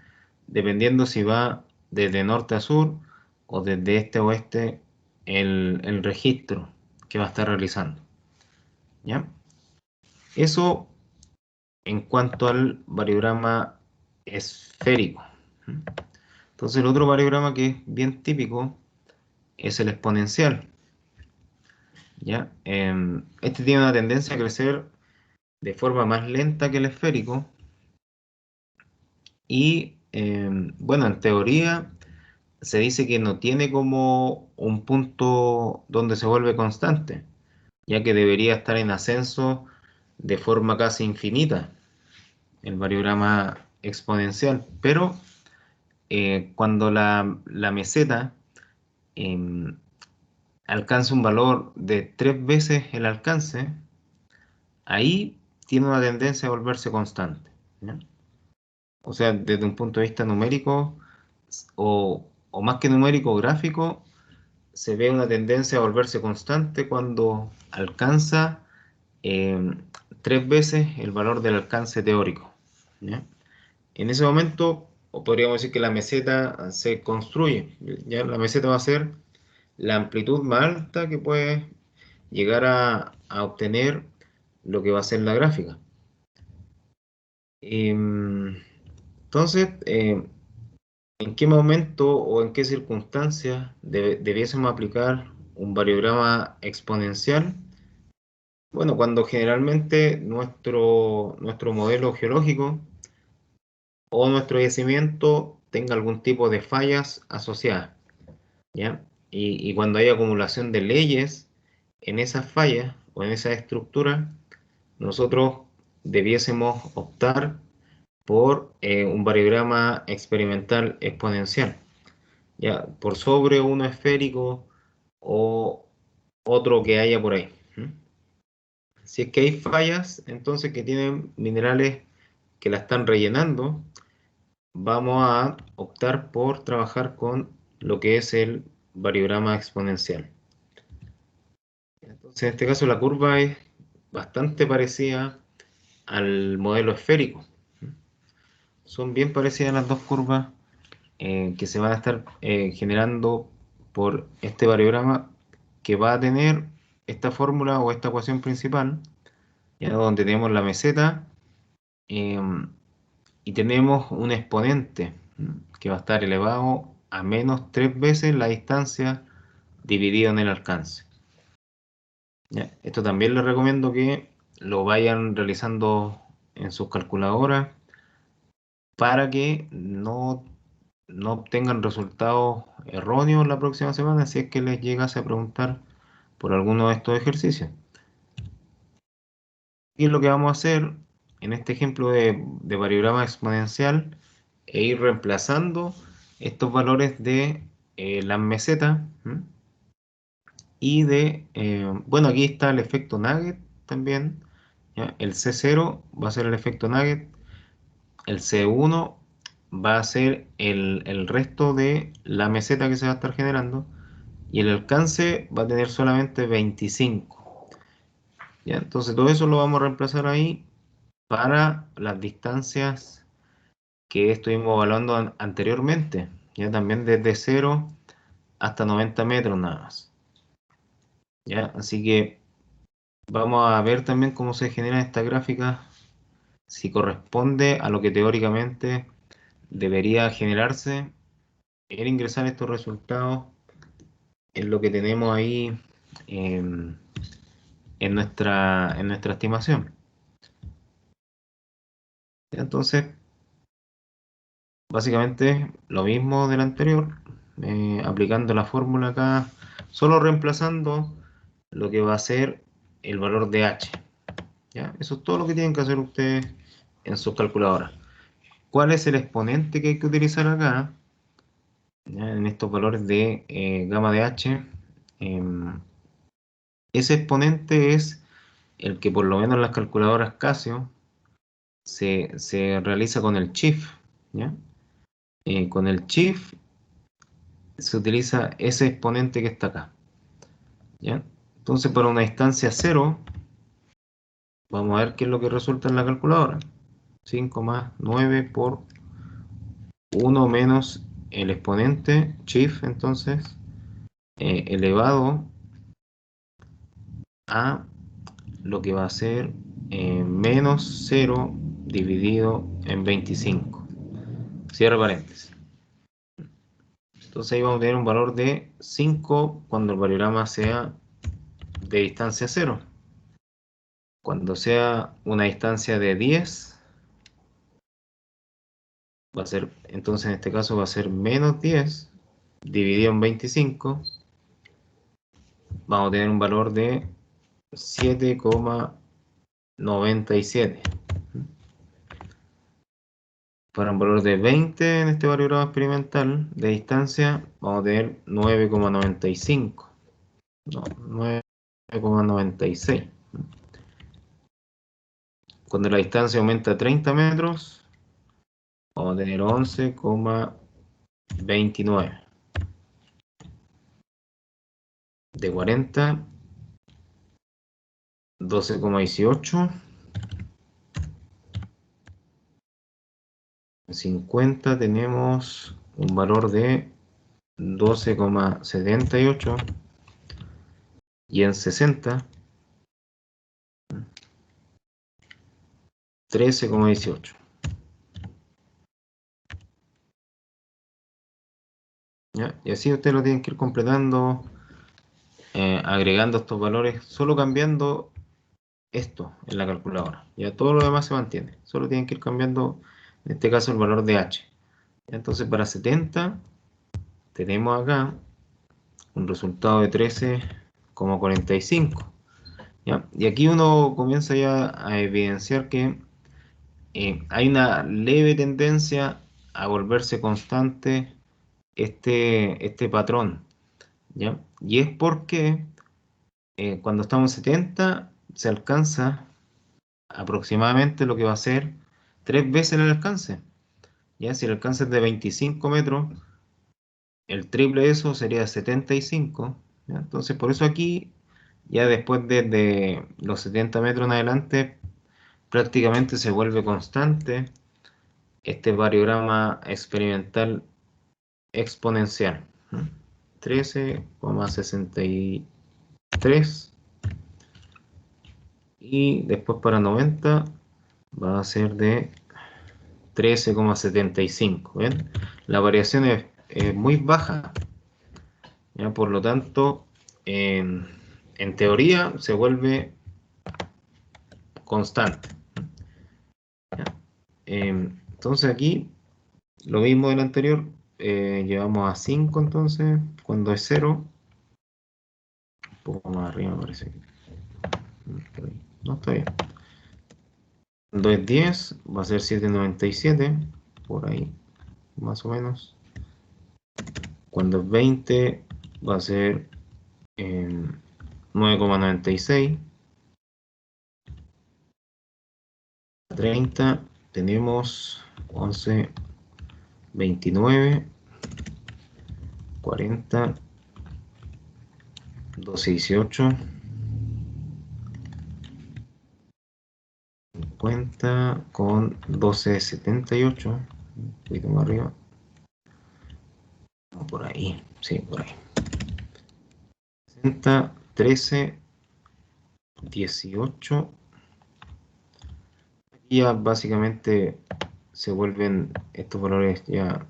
dependiendo si va desde norte a sur o desde este a oeste el registro que va a estar realizando. ¿Ya? Eso en cuanto al variograma esférico. Entonces el otro variograma que es bien típico es el exponencial. ¿Ya? Este tiene una tendencia a crecer de forma más lenta que el esférico y bueno, en teoría se dice que no tiene como un punto donde se vuelve constante, ya que debería estar en ascenso de forma casi infinita el variograma exponencial, pero cuando la meseta alcanza un valor de 3 veces el alcance, ahí tiene una tendencia a volverse constante, ¿ya? O sea, desde un punto de vista numérico o más que numérico, gráfico, se ve una tendencia a volverse constante cuando alcanza 3 veces el valor del alcance teórico, ¿ya? En ese momento, o podríamos decir que la meseta se construye, ¿ya? La meseta va a ser la amplitud más alta que puede llegar a obtener lo que va a ser la gráfica. Entonces, ¿en qué momento o en qué circunstancias debiésemos aplicar un variograma exponencial? Bueno, cuando generalmente nuestro modelo geológico o nuestro yacimiento tenga algún tipo de fallas asociadas, ¿ya? Y cuando hay acumulación de leyes en esas fallas o en esa estructura, nosotros debiésemos optar por un variograma experimental exponencial, ya por sobre uno esférico o otro que haya por ahí. Si es que hay fallas, entonces que tienen minerales que la están rellenando, vamos a optar por trabajar con lo que es el variograma exponencial. Entonces, en este caso la curva es bastante parecida al modelo esférico. Son bien parecidas las dos curvas que se van a estar generando por este variograma, que va a tener esta fórmula o esta ecuación principal, ya donde tenemos la meseta y tenemos un exponente que va a estar elevado a menos 3 veces la distancia dividido en el alcance. ¿Ya? Esto también les recomiendo que lo vayan realizando en sus calculadoras para que no obtengan resultados erróneos la próxima semana si es que les llegase a preguntar por alguno de estos ejercicios. Y lo que vamos a hacer en este ejemplo de variograma exponencial es ir reemplazando estos valores de las mesetas y bueno, aquí está el efecto nugget también, ¿ya? El C0 va a ser el efecto nugget, el C1 va a ser el resto de la meseta que se va a estar generando y el alcance va a tener solamente 25. ¿Ya? Entonces todo eso lo vamos a reemplazar ahí para las distancias que estuvimos evaluando anteriormente, ya también desde 0 hasta 90 metros nada más. ¿Ya? Así que vamos a ver también cómo se genera esta gráfica, si corresponde a lo que teóricamente debería generarse el ingresar estos resultados en lo que tenemos ahí en nuestra estimación. Entonces, básicamente lo mismo del anterior, aplicando la fórmula acá, solo reemplazando lo que va a ser el valor de h. ¿Ya? Eso es todo lo que tienen que hacer ustedes en sus calculadoras. ¿Cuál es el exponente que hay que utilizar acá? ¿Ya? En estos valores de gamma de h. Ese exponente es el que por lo menos en las calculadoras Casio se realiza con el Chief. ¿Ya? Con el Chief se utiliza ese exponente que está acá. ¿Ya? Entonces, para una distancia 0, vamos a ver qué es lo que resulta en la calculadora. 5 más 9 por 1 menos el exponente Chief, entonces, elevado a lo que va a ser menos 0 dividido en 25. Cierre paréntesis. Entonces ahí vamos a tener un valor de 5 cuando el variograma sea de distancia 0. Cuando sea una distancia de 10, va a ser, entonces en este caso va a ser menos 10 dividido en 25. Vamos a tener un valor de 7,97. Para un valor de 20 en este variograma experimental de distancia, vamos a tener 9,95. No, 9,96. Cuando la distancia aumenta a 30 metros, vamos a tener 11,29. De 40, 12,18. 50 tenemos un valor de 12,78 y en 60 13,18. ¿Ya? Y así ustedes lo tienen que ir completando, agregando estos valores, solo cambiando esto en la calculadora. Ya todo lo demás se mantiene, solo tienen que ir cambiando, en este caso, el valor de h. Entonces para 70 tenemos acá un resultado de 13,45. ¿Ya? Y aquí uno comienza ya a evidenciar que hay una leve tendencia a volverse constante este patrón, ¿ya? Y es porque cuando estamos en 70, se alcanza aproximadamente lo que va a ser 3 veces el alcance. Ya, si el alcance es de 25 metros, el triple de eso sería 75. ¿Ya? Entonces, por eso aquí, ya después de los 70 metros en adelante, prácticamente se vuelve constante este variograma experimental exponencial. 13,63 y después para 90 va a ser de 13,75. ¿Ven? La variación es muy baja. ¿Ya? Por lo tanto, en teoría se vuelve constante. ¿Ya? Entonces aquí, lo mismo del anterior, llevamos a 5 entonces, cuando es 0, un poco más arriba parece que. No, está bien. Cuando es 10 va a ser 7,97, por ahí, más o menos. Cuando es 20 va a ser 9,96. 30 tenemos 11, 29, 40, 12, 18, 50 con 12, 78, un poquito más arriba. Por ahí, sí, por ahí. 60, 13, 18. Y ya básicamente se vuelven estos valores ya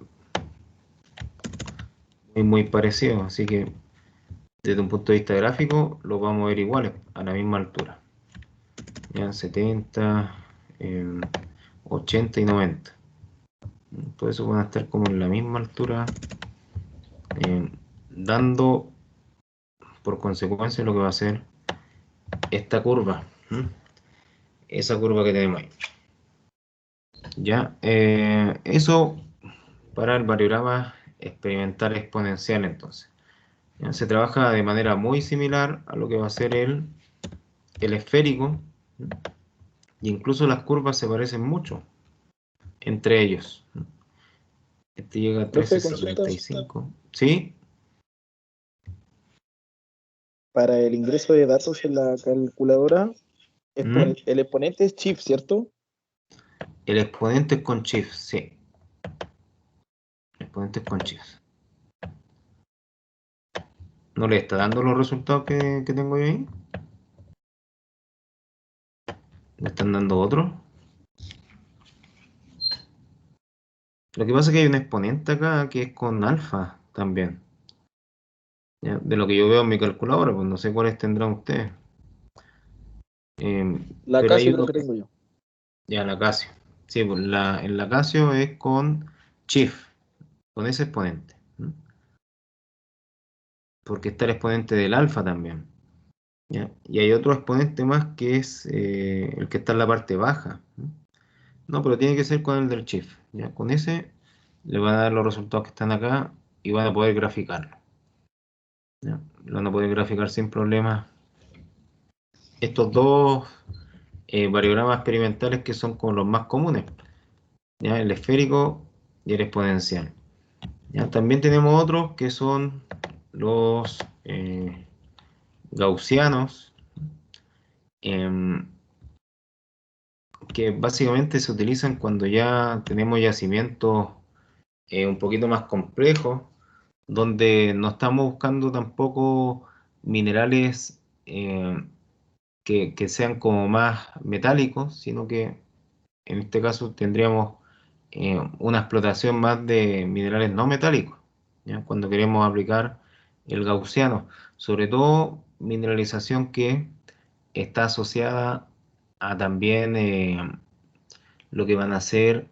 muy parecidos, así que desde un punto de vista gráfico los vamos a ver iguales a la misma altura. Ya 70, 80 y 90. Todo eso van a estar como en la misma altura, dando por consecuencia lo que va a ser esta curva. Esa curva que tenemos ahí. Ya, eso para el variograma experimental exponencial entonces. ¿Ya? Se trabaja de manera muy similar a lo que va a ser el esférico, y incluso las curvas se parecen mucho entre ellos. Este llega a Profe, consulta 13,75. ¿Sí? para el ingreso de datos en la calculadora. El exponente es chip, ¿cierto? El exponente es con shift, sí. El exponente es con shift. ¿No le está dando los resultados que tengo yo ahí? ¿Le están dando otro? Lo que pasa es que hay un exponente acá que es con alfa también. ¿Ya? De lo que yo veo en mi calculadora, pues no sé cuáles tendrán ustedes. La Pero hay Casio creo uno, que tengo yo. ya la Casio. Sí, pues en la Casio es con shift, con ese exponente. Porque está el exponente del alfa también. ¿Ya? Y hay otro exponente más que es el que está en la parte baja. No, pero tiene que ser con el del shift. ¿Ya? Con ese le van a dar los resultados que están acá y van a poder graficarlo. ¿Ya? Lo van a poder graficar sin problema. Estos dos variogramas experimentales que son como los más comunes, ¿ya? El esférico y el exponencial. ¿Ya? También tenemos otros que son los gaussianos, que básicamente se utilizan cuando ya tenemos yacimientos un poquito más complejos, donde no estamos buscando tampoco minerales que sean como más metálicos, sino que en este caso tendríamos una explotación más de minerales no metálicos, ¿ya? Cuando queremos aplicar el gaussiano, sobre todo mineralización que está asociada a también lo que van a ser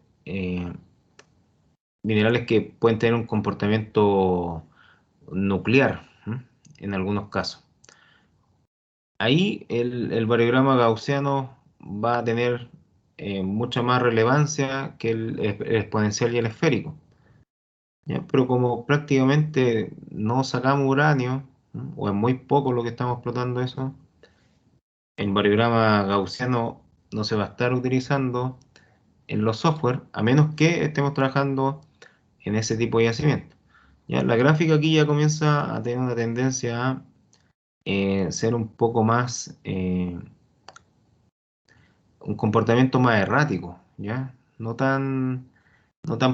minerales que pueden tener un comportamiento nuclear, en algunos casos. Ahí el variograma gaussiano va a tener mucha más relevancia que el exponencial y el esférico. ¿Ya? Pero como prácticamente no sacamos uranio, o es muy poco lo que estamos explotando eso. El variograma gaussiano no se va a estar utilizando en los software, a menos que estemos trabajando en ese tipo de yacimiento. ¿Ya? La gráfica aquí ya comienza a tener una tendencia a ser un poco más, un comportamiento más errático, ¿ya? No tan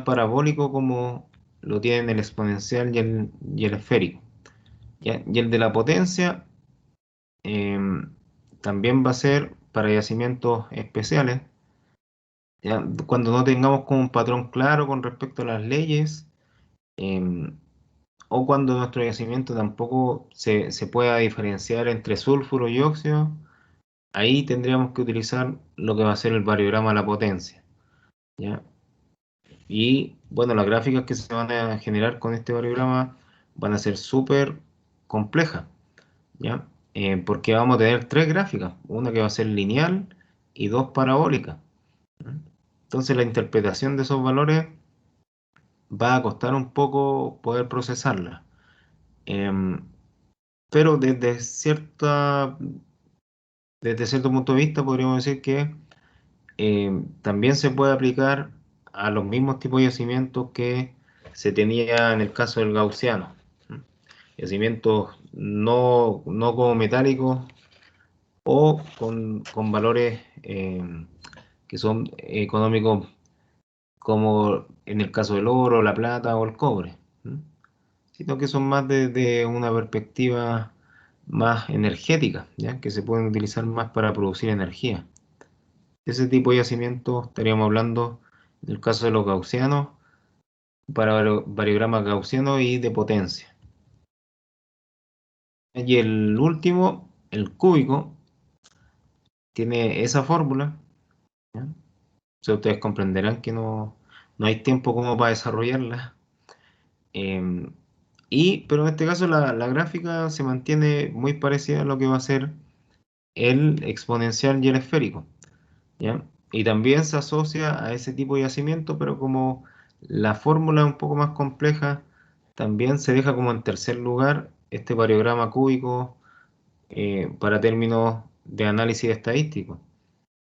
parabólico como lo tienen el exponencial y el esférico, ¿ya? Y el de la potencia también va a ser para yacimientos especiales, ¿ya? Cuando no tengamos como un patrón claro con respecto a las leyes, eh, o cuando nuestro yacimiento tampoco se pueda diferenciar entre sulfuro y óxido, ahí tendríamos que utilizar lo que va a ser el variograma de la potencia, ¿ya? Y bueno, las gráficas que se van a generar con este variograma van a ser súper complejas, ¿ya? Porque vamos a tener tres gráficas, una que va a ser lineal y dos parabólicas, ¿ya? Entonces la interpretación de esos valores va a costar un poco poder procesarla. Em, pero desde cierto punto de vista podríamos decir que también se puede aplicar a los mismos tipos de yacimientos que se tenía en el caso del gaussiano. ¿Mm? Yacimientos no como metálicos o con valores que son económicos, como en el caso del oro, la plata o el cobre. ¿Mm? Sino que son más de una perspectiva más energética, ¿ya? Que se pueden utilizar más para producir energía. Ese tipo de yacimientos estaríamos hablando, en el caso de los gaussianos, para variogramas gaussianos y de potencia. Y el último, el cúbico, tiene esa fórmula, ¿ya? O sea, ustedes comprenderán que no hay tiempo como para desarrollarla. Eh, pero en este caso la gráfica se mantiene muy parecida a lo que va a ser el exponencial y el esférico, ¿ya? Y también se asocia a ese tipo de yacimiento, pero como la fórmula es un poco más compleja, también se deja como en tercer lugar este variograma cúbico para términos de análisis estadístico,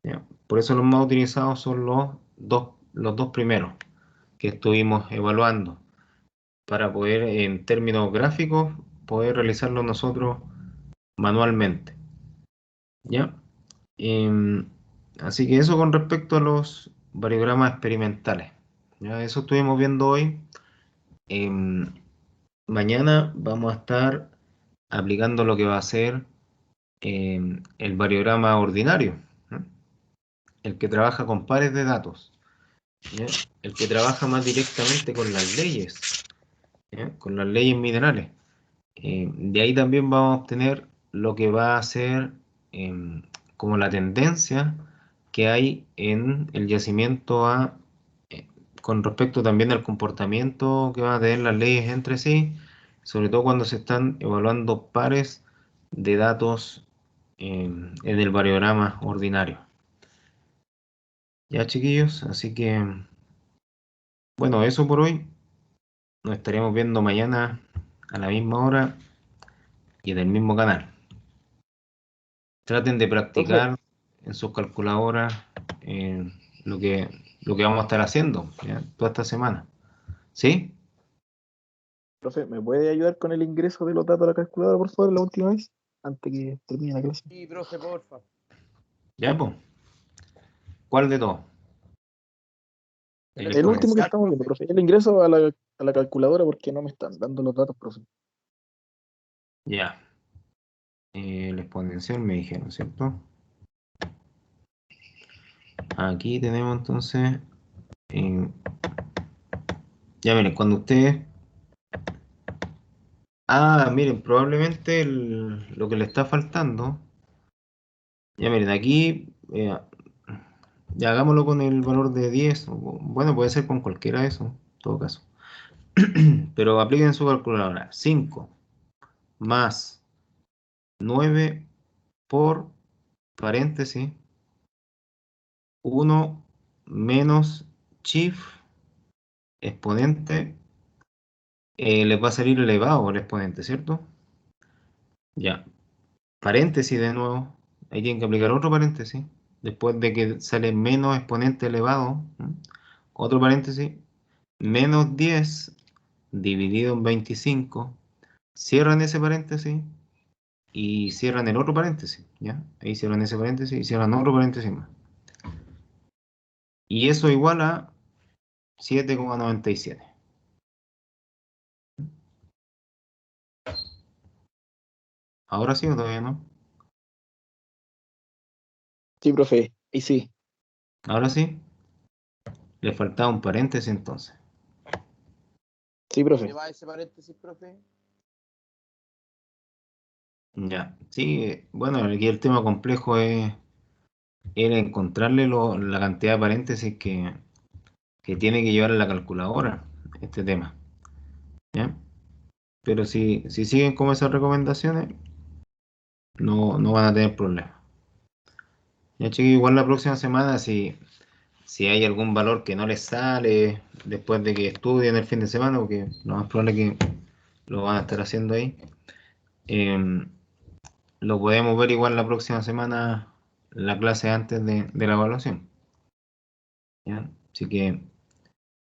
¿ya? Por eso los más utilizados son los dos primeros que estuvimos evaluando, para poder, en términos gráficos, poder realizarlo nosotros manualmente, ¿ya? Em, Así que eso con respecto a los variogramas experimentales. Ya, eso estuvimos viendo hoy. Em, Mañana vamos a estar aplicando lo que va a ser el variograma ordinario, ¿no? El que trabaja con pares de datos, ¿ya? El que trabaja más directamente con las leyes, ¿ya? Con las leyes minerales. De ahí también vamos a obtener lo que va a ser como la tendencia que hay en el yacimiento eh, con respecto también al comportamiento que van a tener las leyes entre sí, sobre todo cuando se están evaluando pares de datos en el variograma ordinario. Ya, chiquillos, así que bueno, eso por hoy. Nos estaremos viendo mañana a la misma hora y en el mismo canal. Traten de Profe, practicar en sus calculadoras eh, lo que, lo que vamos a estar haciendo, ¿ya? Toda esta semana. ¿Sí? profe, ¿me puede ayudar con el ingreso de los datos a la calculadora, por favor, la última vez? Antes que termine la clase. Sí, profe, porfa. ¿Ya, pues? ¿Cuál de todos? El El El último que exponencial, estamos viendo, profe. profe. El ingreso a la calculadora porque no me están dando los datos, profe. Ya. El exponencial me dijeron, ¿cierto? Aquí tenemos entonces... eh, ya miren, cuando ustedes... Ah, miren, probablemente lo que le está faltando... Ya miren, aquí... ya hagámoslo con el valor de 10. Bueno, puede ser con cualquiera de esos, en todo caso. Pero apliquen su calculadora. 5 más 9 por paréntesis 1 menos chief exponente. Les va a salir elevado el exponente, ¿cierto? Ya. Paréntesis de nuevo. Ahí tienen que aplicar otro paréntesis. Después de que sale menos exponente elevado. Otro paréntesis. Menos 10 dividido en 25. Cierran ese paréntesis. Y cierran el otro paréntesis. ¿Ya? Ahí cierran ese paréntesis y cierran otro paréntesis más. Y eso igual a 7,97. ¿Ahora sí o todavía no? Sí, profe. Y sí. ¿Ahora sí? Le faltaba un paréntesis entonces. Sí, profe. ¿Dónde va ese paréntesis, profe? Ya, sí, bueno, aquí el tema complejo era encontrarle la cantidad de paréntesis que tiene que llevar en la calculadora este tema. ¿Ya? Pero si siguen con esas recomendaciones, no van a tener problemas. Ya, chiquillos, igual la próxima semana, si hay algún valor que no les sale después de que estudien el fin de semana, porque lo más probable es que lo van a estar haciendo ahí, em, lo podemos ver igual la próxima semana, la clase antes de la evaluación. ¿Ya? Así que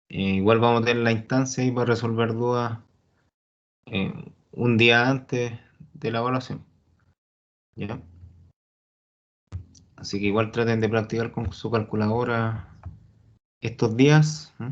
igual vamos a tener la instancia ahí para resolver dudas un día antes de la evaluación. ¿Ya? Así que igual traten de practicar con su calculadora estos días, ¿eh?